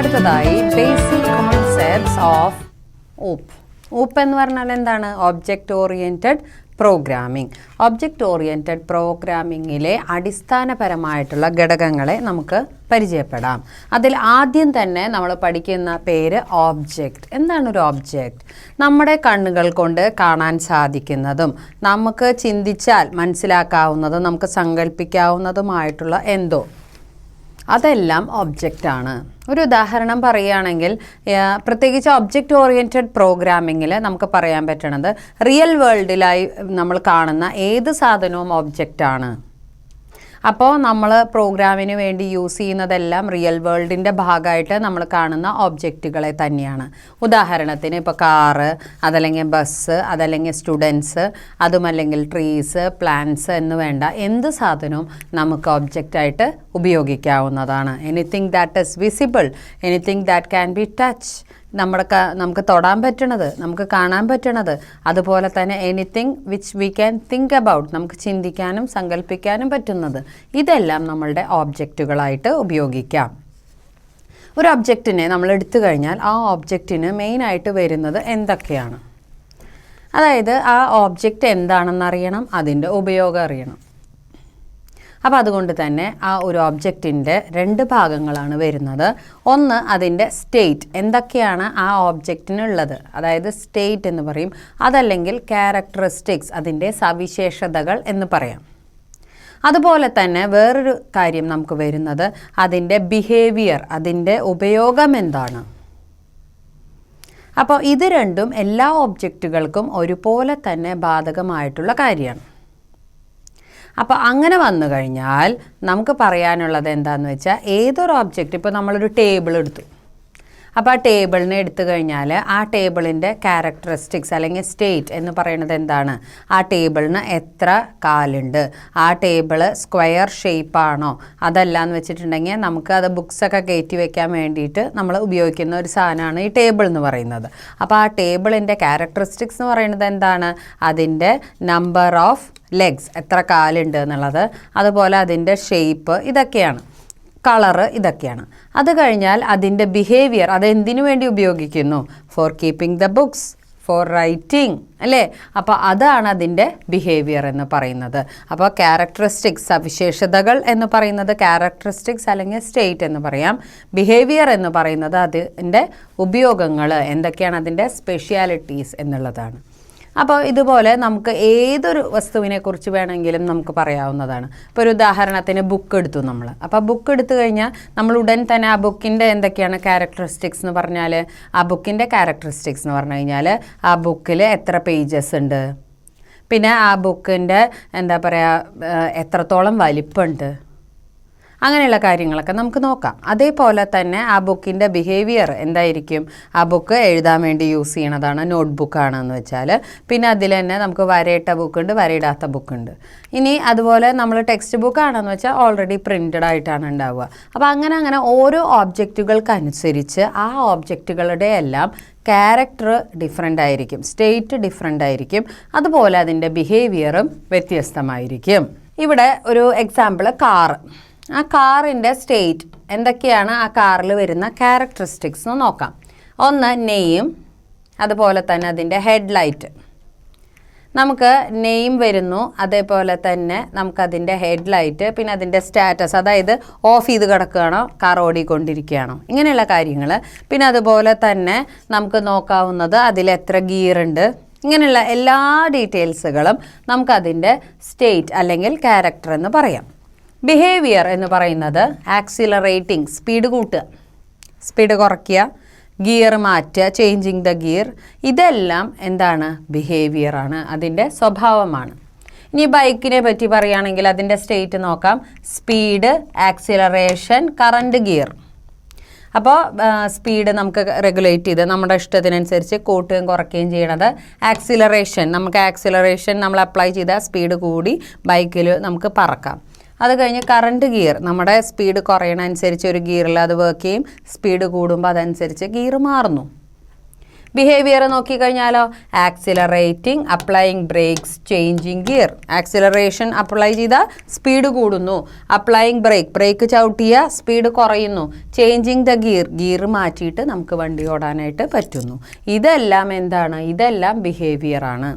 അടുത്തതായി basic concepts of OOP. OOP എന്ന് പറഞ്ഞാൽ എന്താണ്? Object oriented programming. Object oriented പ്രോഗ്രാമിങ്ങിലെ അടിസ്ഥാനപരമായിട്ടുള്ള ഘടകങ്ങളെ നമുക്ക് പരിചയപ്പെടാം. അതിൽ ആദ്യം തന്നെ നമ്മൾ പഠിക്കുന്ന പേര് ഓബ്ജക്റ്റ്. എന്താണ് ഒരു ഓബ്ജക്റ്റ്? നമ്മുടെ കണ്ണുകൾ കൊണ്ട് കാണാൻ സാധിക്കുന്നതും നമുക്ക് ചിന്തിച്ചാൽ മനസ്സിലാക്കാവുന്നതും നമുക്ക് സങ്കല്പിക്കാവുന്നതുമായിട്ടുള്ള എന്തോ അതെല്ലാം ഒബ്ജക്റ്റാണ്. ഒരു ഉദാഹരണം പറയുകയാണെങ്കിൽ പ്രത്യേകിച്ച് ഒബ്ജക്റ്റ് ഓറിയൻറ്റഡ് പ്രോഗ്രാമിങ്ങിൽ നമുക്ക് പറയാൻ പറ്റണത് റിയൽ വേൾഡിലായി നമ്മൾ കാണുന്ന ഏത് സാധനവും ഒബ്ജക്റ്റാണ്. അപ്പോൾ നമ്മൾ പ്രോഗ്രാമിന് വേണ്ടി യൂസ് ചെയ്യുന്നതെല്ലാം റിയൽ വേൾഡിൻ്റെ ഭാഗമായിട്ട് നമ്മൾ കാണുന്ന ഒബ്ജക്റ്റുകളെ തന്നെയാണ്. ഉദാഹരണത്തിന് ഇപ്പോൾ കാറ്, അതല്ലെങ്കിൽ ബസ്, അതല്ലെങ്കിൽ സ്റ്റുഡൻസ്, അതുമല്ലെങ്കിൽ ട്രീസ്, പ്ലാന്റ്സ് എന്ന് വേണ്ട എന്ത് സാധനവും നമുക്ക് ഒബ്ജക്റ്റായിട്ട് ഉപയോഗിക്കാവുന്നതാണ്. Anything that is visible, anything that can be touch, നമുക്ക് തൊടാൻ പറ്റണത്, നമുക്ക് കാണാൻ പറ്റണത്, അതുപോലെ തന്നെ anything which we can think about, നമുക്ക് ചിന്തിക്കാനും സങ്കല്പിക്കാനും പറ്റുന്നത്, ഇതെല്ലാം നമ്മളുടെ ഓബ്ജക്റ്റുകളായിട്ട് ഉപയോഗിക്കാം. ഒരു ഒബ്ജക്റ്റിനെ നമ്മൾ എടുത്തു കഴിഞ്ഞാൽ ആ ഒബ്ജക്റ്റിന് മെയിനായിട്ട് വരുന്നത് എന്തൊക്കെയാണ്? അതായത് ആ ഒബ്ജക്റ്റ് എന്താണെന്നറിയണം, അതിൻ്റെ ഉപയോഗം അറിയണം. അപ്പോൾ അതുകൊണ്ട് തന്നെ ആ ഒരു ഒബ്ജക്റ്റിൻ്റെ രണ്ട് ഭാഗങ്ങളാണ് വരുന്നത്. ഒന്ന് അതിൻ്റെ സ്റ്റേറ്റ്, എന്തൊക്കെയാണ് ആ ഒബ്ജക്റ്റിനുള്ളത്, അതായത് സ്റ്റേറ്റ് എന്ന് പറയും. അതല്ലെങ്കിൽ ക്യാരക്ടറിസ്റ്റിക്സ്, അതിൻ്റെ സവിശേഷതകൾ എന്ന് പറയാം. അതുപോലെ തന്നെ വേറൊരു കാര്യം നമുക്ക് വരുന്നത് അതിൻ്റെ ബിഹേവിയർ, അതിൻ്റെ ഉപയോഗം എന്താണ്. അപ്പോൾ ഇത് രണ്ടും എല്ലാ ഒബ്ജക്റ്റുകൾക്കും ഒരുപോലെ തന്നെ ബാധകമായിട്ടുള്ള കാര്യമാണ്. അപ്പോൾ അങ്ങനെ വന്നു കഴിഞ്ഞാൽ നമുക്ക് പറയാനുള്ളത് എന്താണെന്ന് വെച്ചാൽ ഏതൊരു ഒബ്ജക്റ്റ്, ഇപ്പോൾ നമ്മളൊരു ടേബിൾ എടുത്തു, അപ്പോൾ ആ ടേബിളിനെ എടുത്തു കഴിഞ്ഞാൽ ആ ടേബിളിൻ്റെ ക്യാരക്ടറിസ്റ്റിക്സ് അല്ലെങ്കിൽ സ്റ്റേറ്റ് എന്ന് പറയുന്നത് എന്താണ്? ആ ടേബിളിന് എത്ര കാലുണ്ട്, ആ ടേബിള് സ്ക്വയർ ഷേപ്പാണോ, അതല്ലാന്ന് വെച്ചിട്ടുണ്ടെങ്കിൽ നമുക്ക് അത് ബുക്സൊക്കെ കയറ്റി വെക്കാൻ വേണ്ടിയിട്ട് നമ്മൾ ഉപയോഗിക്കുന്ന ഒരു സാധനമാണ് ഈ ടേബിൾ എന്ന് പറയുന്നത്. അപ്പോൾ ആ ടേബിളിൻ്റെ ക്യാരക്ടറിസ്റ്റിക്സ് എന്ന് പറയുന്നത് എന്താണ്? അതിൻ്റെ നമ്പർ ഓഫ് ലെഗ്സ്, എത്ര കാലുണ്ട് എന്നുള്ളത്, അതുപോലെ അതിൻ്റെ ഷേപ്പ്, ഇതൊക്കെയാണ്. കളറ്, ഇതൊക്കെയാണ്. അത് കഴിഞ്ഞാൽ അതിൻ്റെ ബിഹേവിയർ, അതെന്തിനു വേണ്ടി ഉപയോഗിക്കുന്നു? For keeping the books, for writing, അല്ലേ? അപ്പോൾ അതാണ് അതിൻ്റെ ബിഹേവിയർ എന്ന് പറയുന്നത്. അപ്പോൾ ക്യാരക്ടറിസ്റ്റിക്സ്, സവിശേഷതകൾ എന്ന് പറയുന്നത് ക്യാരക്ടറിസ്റ്റിക്സ് അല്ലെങ്കിൽ സ്റ്റേറ്റ് എന്ന് പറയാം. ബിഹേവിയർ എന്ന് പറയുന്നത് അതിൻ്റെ ഉപയോഗങ്ങൾ, എന്തൊക്കെയാണ് അതിൻ്റെ സ്പെഷ്യാലിറ്റീസ് എന്നുള്ളതാണ്. അപ്പോൾ ഇതുപോലെ നമുക്ക് ഏതൊരു വസ്തുവിനെ കുറിച്ച് വേണമെങ്കിലും നമുക്ക് പറയാവുന്നതാണ്. ഇപ്പോൾ ഒരു ഉദാഹരണത്തിന് ബുക്ക് എടുത്തു നമ്മൾ. അപ്പോൾ ബുക്ക് എടുത്തു കഴിഞ്ഞാൽ നമ്മൾ ഉടൻ തന്നെ ആ ബുക്കിൻ്റെ എന്തൊക്കെയാണ് ക്യാരക്ടറിസ്റ്റിക്സ് എന്ന് പറഞ്ഞാൽ, ആ ബുക്കിൻ്റെ ക്യാരക്ടറിസ്റ്റിക്സ് എന്ന് പറഞ്ഞു കഴിഞ്ഞാൽ ആ ബുക്കിൽ എത്ര പേജസ് ഉണ്ട്, പിന്നെ ആ ബുക്കിൻ്റെ എന്താ പറയുക എത്രത്തോളം വലിപ്പമുണ്ട്, അങ്ങനെയുള്ള കാര്യങ്ങളൊക്കെ നമുക്ക് നോക്കാം. അതേപോലെ തന്നെ ആ ബുക്കിൻ്റെ ബിഹേവിയർ എന്തായിരിക്കും? ആ ബുക്ക് എഴുതാൻ വേണ്ടി യൂസ് ചെയ്യണതാണ്, നോട്ട് ബുക്കാണെന്ന് വെച്ചാൽ. പിന്നെ അതിൽ തന്നെ നമുക്ക് വരയിട്ട ബുക്കുണ്ട്, വരയിടാത്ത ബുക്കുണ്ട്. ഇനി അതുപോലെ നമ്മൾ ടെക്സ്റ്റ് ബുക്കാണെന്ന് വെച്ചാൽ ഓൾറെഡി പ്രിൻറ്റഡ് ആയിട്ടാണ് ഉണ്ടാവുക. അപ്പോൾ അങ്ങനെ ഓരോ ഓബ്ജക്റ്റുകൾക്കനുസരിച്ച് ആ ഓബ്ജക്റ്റുകളുടെ എല്ലാം ക്യാരക്ടർ ഡിഫറെൻ്റ് ആയിരിക്കും, സ്റ്റേറ്റ് ഡിഫറെൻ്റ് ആയിരിക്കും, അതുപോലെ അതിൻ്റെ ബിഹേവിയറും വ്യത്യസ്തമായിരിക്കും. ഇവിടെ ഒരു എക്സാമ്പിൾ കാറ്. ആ കാറിൻ്റെ സ്റ്റേറ്റ് എന്തൊക്കെയാണ്, ആ കാറിൽ വരുന്ന ക്യാരക്ടറിസ്റ്റിക്സ് എന്ന് നോക്കാം. ഒന്ന് നെയിം, അതുപോലെ തന്നെ അതിൻ്റെ ഹെഡ്ലൈറ്റ്. നമുക്ക് നെയിം വരുന്നു, അതേപോലെ തന്നെ നമുക്കതിൻ്റെ ഹെഡ്ലൈറ്റ്, പിന്നെ അതിൻ്റെ സ്റ്റാറ്റസ്, അതായത് ഓഫ് ചെയ്ത് കിടക്കുകയാണോ കാർ ഓടിക്കൊണ്ടിരിക്കുകയാണോ, ഇങ്ങനെയുള്ള കാര്യങ്ങൾ. പിന്നെ അതുപോലെ തന്നെ നമുക്ക് നോക്കാവുന്നത് അതിൽ എത്ര ഗിയറുണ്ട്, ഇങ്ങനെയുള്ള എല്ലാ ഡീറ്റെയിൽസുകളും നമുക്കതിൻ്റെ സ്റ്റേറ്റ് അല്ലെങ്കിൽ ക്യാരക്ടർ എന്ന് പറയാം. ബിഹേവിയർ എന്ന് പറയുന്നത് ആക്സിലറേറ്റിംഗ്, സ്പീഡ് കൂട്ടുക, സ്പീഡ് കുറയ്ക്കുക, ഗിയർ മാറ്റുക, ചേഞ്ചിങ് ദ ഗിയർ, ഇതെല്ലാം എന്താണ്? ബിഹേവിയറാണ്, അതിൻ്റെ സ്വഭാവമാണ്. ഇനി ബൈക്കിനെ പറ്റി പറയുകയാണെങ്കിൽ അതിൻ്റെ സ്റ്റേറ്റ് നോക്കാം. Speed, acceleration, current, gear. അപ്പോൾ സ്പീഡ് നമുക്ക് റെഗുലേറ്റ് ചെയ്ത് നമ്മുടെ ഇഷ്ടത്തിനനുസരിച്ച് കൂട്ടുകയും കുറയ്ക്കുകയും ചെയ്യണത്. ആക്സിലറേഷൻ, നമുക്ക് ആക്സിലറേഷൻ നമ്മൾ അപ്ലൈ ചെയ്താൽ സ്പീഡ് കൂടി ബൈക്കിൽ നമുക്ക് പറക്കാം. അത് കഴിഞ്ഞ് കറണ്ട് ഗിയർ, നമ്മുടെ സ്പീഡ് കുറയണനുസരിച്ച് ഒരു ഗിയറിൽ അത് വർക്ക് ചെയ്യും, സ്പീഡ് കൂടുമ്പോൾ അതനുസരിച്ച് ഗിയർ മാറുന്നു. ബിഹേവിയർ നോക്കിക്കഴിഞ്ഞാലോ, accelerating, applying brakes, changing gear. Acceleration apply ചെയ്താൽ സ്പീഡ് കൂടുന്നു, അപ്ലൈയിങ് ബ്രേക്ക് ചവിട്ടിയ സ്പീഡ് കുറയുന്നു, ചേഞ്ചിങ് ദ ഗിയർ മാറ്റിയിട്ട് നമുക്ക് വണ്ടി ഓടാനായിട്ട് പറ്റുന്നു. ഇതെല്ലാം എന്താണ്? ഇതെല്ലാം ബിഹേവിയർ ആണ്.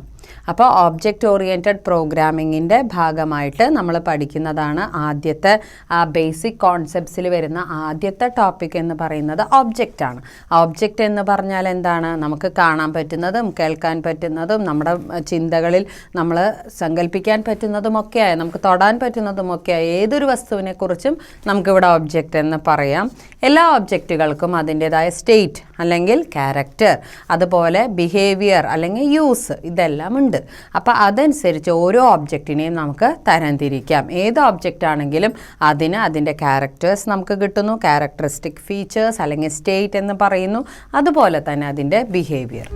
അപ്പോൾ ഓബ്ജക്റ്റ് ഓറിയൻറ്റഡ് പ്രോഗ്രാമിങ്ങിൻ്റെ ഭാഗമായിട്ട് നമ്മൾ പഠിക്കുന്നതാണ് ആദ്യത്തെ ആ ബേസിക് കോൺസെപ്റ്റ്സിൽ വരുന്ന ആദ്യത്തെ ടോപ്പിക് എന്ന് പറയുന്നത് ഒബ്ജക്റ്റാണ്. ഒബ്ജക്റ്റ് എന്ന് പറഞ്ഞാൽ എന്താണ്? നമുക്ക് കാണാൻ പറ്റുന്നതും കേൾക്കാൻ പറ്റുന്നതും നമ്മുടെ ചിന്തകളിൽ നമ്മൾ സങ്കല്പിക്കാൻ പറ്റുന്നതുമൊക്കെയായ, നമുക്ക് തൊടാൻ പറ്റുന്നതുമൊക്കെയായ ഏതൊരു വസ്തുവിനെക്കുറിച്ചും നമുക്കിവിടെ ഒബ്ജക്റ്റ് എന്ന് പറയാം. എല്ലാ ഒബ്ജക്റ്റുകൾക്കും അതിൻ്റേതായ സ്റ്റേറ്റ് അല്ലെങ്കിൽ ക്യാരക്ടർ, അതുപോലെ ബിഹേവിയർ അല്ലെങ്കിൽ യൂസ്, ഇതെല്ലാം ഉണ്ട്. അപ്പോൾ അതനുസരിച്ച് ഓരോ ഒബ്ജക്റ്റിനെയും നമുക്ക് തരംതിരിക്കാം. ഏത് ഒബ്ജക്റ്റ് ആണെങ്കിലും അതിന് അതിൻ്റെ ക്യാരക്ടേഴ്സ് നമുക്ക് കിട്ടുന്നു, ക്യാരക്ടറിസ്റ്റിക് ഫീച്ചേഴ്സ് അല്ലെങ്കിൽ സ്റ്റേറ്റ് എന്ന് പറയുന്നു, അതുപോലെ തന്നെ അതിൻ്റെ ബിഹേവിയർ.